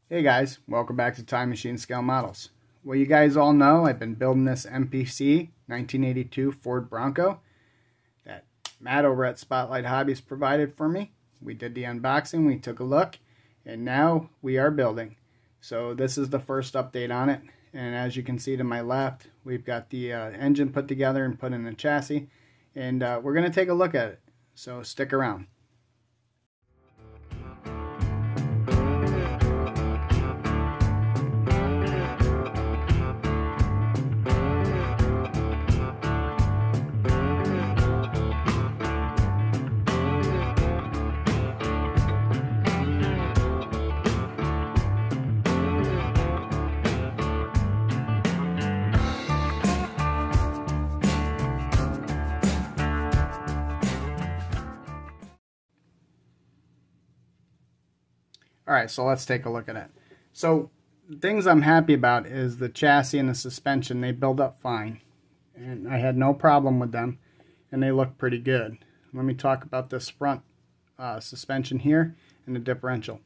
Hey guys, welcome back to Time Machine Scale Models. Well, you guys all know I've been building this MPC 1982 Ford Bronco that Matt over at Spotlight Hobbies provided for me. We did the unboxing, we took a look, and now we are building. So this is the first update on it, and as you can see to my left, we've got the engine put together and put in the chassis, and we're going to take a look at it. So stick around. Alright, so let's take a look at it. So, things I'm happy about is the chassis and the suspension. They build up fine. And I had no problem with them. And they look pretty good. Let me talk about this front suspension here and the differential.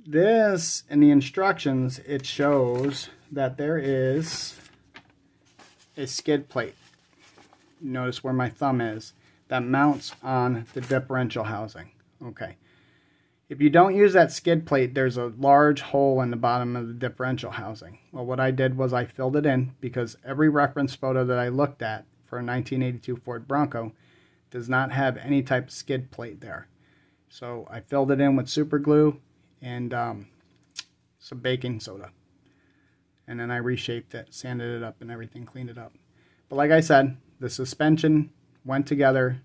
This, in the instructions, it shows that there is a skid plate. Notice where my thumb is. That mounts on the differential housing. Okay. If you don't use that skid plate, there's a large hole in the bottom of the differential housing. Well, what I did was I filled it in because every reference photo that I looked at for a 1982 Ford Bronco does not have any type of skid plate there. So I filled it in with super glue and some baking soda. And then I reshaped it, sanded it up and everything, cleaned it up. But like I said, the suspension went together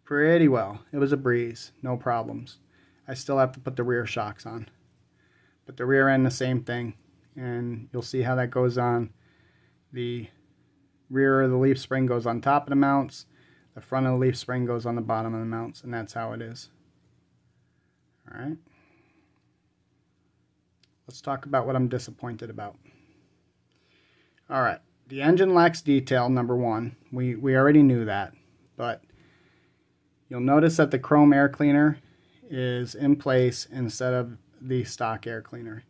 pretty well. It was a breeze, no problems. I still have to put the rear shocks on. But the rear end, the same thing. And you'll see how that goes on. The rear of the leaf spring goes on top of the mounts. The front of the leaf spring goes on the bottom of the mounts. And that's how it is. Alright. Let's talk about what I'm disappointed about. Alright. The engine lacks detail, number one. We already knew that. But you'll notice that the chrome air cleaner is in place instead of the stock air cleaner.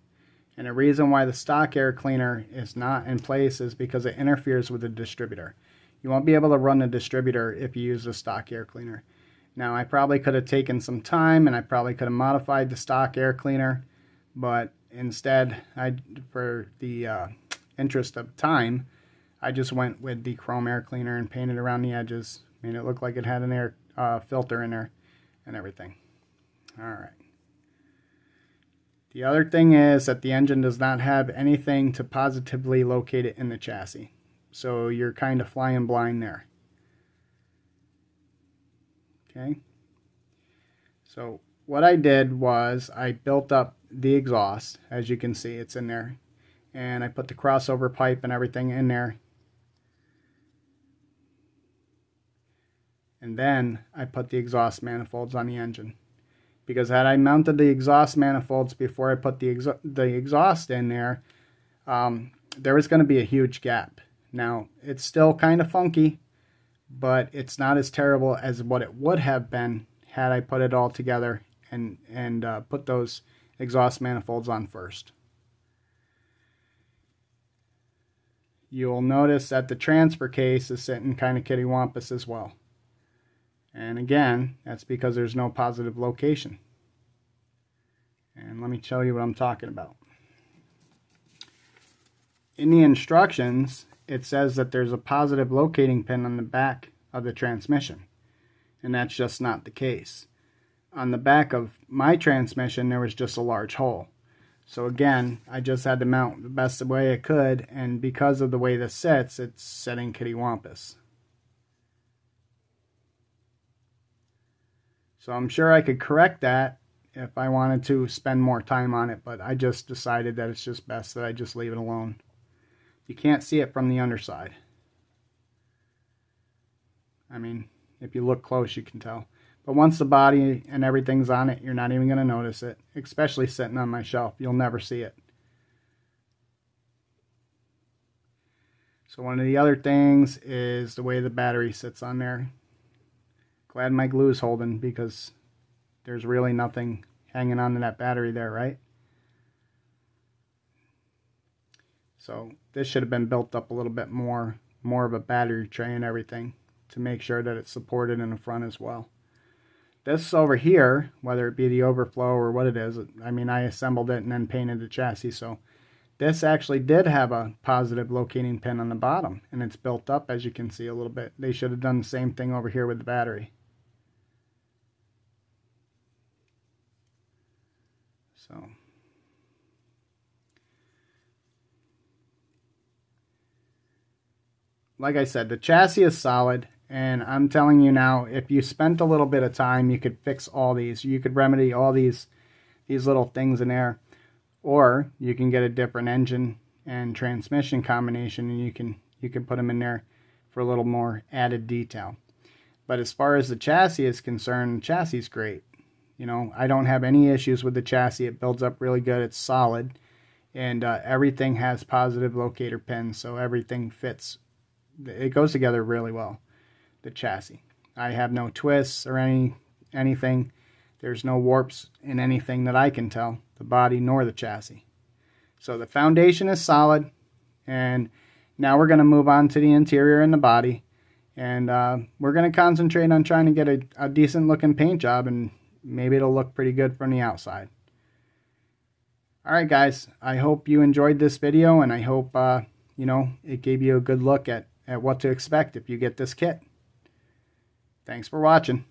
And the reason why the stock air cleaner is not in place is because it interferes with the distributor. You won't be able to run the distributor if you use the stock air cleaner. Now, I probably could have taken some time and I probably could have modified the stock air cleaner, but instead, for the interest of time, I just went with the chrome air cleaner and painted around the edges, made it look like it had an air filter in there and everything. Alright. The other thing is that the engine does not have anything to positively locate it in the chassis. So you're kind of flying blind there. Okay. So what I did was I built up the exhaust. As you can see, it's in there. And I put the crossover pipe and everything in there. And then I put the exhaust manifolds on the engine. Because had I mounted the exhaust manifolds before I put the exhaust in there, there was going to be a huge gap. Now, it's still kind of funky, but it's not as terrible as what it would have been had I put it all together and put those exhaust manifolds on first. You'll notice that the transfer case is sitting kind of kittywampus as well. And again, that's because there's no positive location. And let me tell you what I'm talking about. In the instructions, it says that there's a positive locating pin on the back of the transmission. And that's just not the case. On the back of my transmission, there was just a large hole. So again, I just had to mount the best way I could, and because of the way this sits, it's sitting kittywampus. So I'm sure I could correct that if I wanted to spend more time on it, but I just decided that it's just best that I just leave it alone. You can't see it from the underside. I mean, if you look close, you can tell. But once the body and everything's on it, you're not even going to notice it, especially sitting on my shelf. You'll never see it. So one of the other things is the way the battery sits on there. Glad my glue is holding because there's really nothing hanging on to that battery there, right? So this should have been built up a little bit more of a battery tray and everything to make sure that it's supported in the front as well. This over here, whether it be the overflow or what it is, I mean, I assembled it and then painted the chassis, so this actually did have a positive locating pin on the bottom, and it's built up, as you can see, a little bit. They should have done the same thing over here with the battery. So like I said, the chassis is solid, and I'm telling you now, if you spent a little bit of time, you could fix all these. You could remedy all these little things in there, or you can get a different engine and transmission combination, and you can put them in there for a little more added detail. But as far as the chassis is concerned, the chassis is great. You know, I don't have any issues with the chassis. It builds up really good. It's solid, and everything has positive locator pins, so everything fits. It goes together really well, the chassis. I have no twists or anything. There's no warps in anything that I can tell, the body nor the chassis. So the foundation is solid, and now we're going to move on to the interior and the body, and we're going to concentrate on trying to get a decent looking paint job, and maybe it'll look pretty good from the outside. Alright guys, I hope you enjoyed this video, and I hope you know, it gave you a good look at what to expect if you get this kit. Thanks for watching.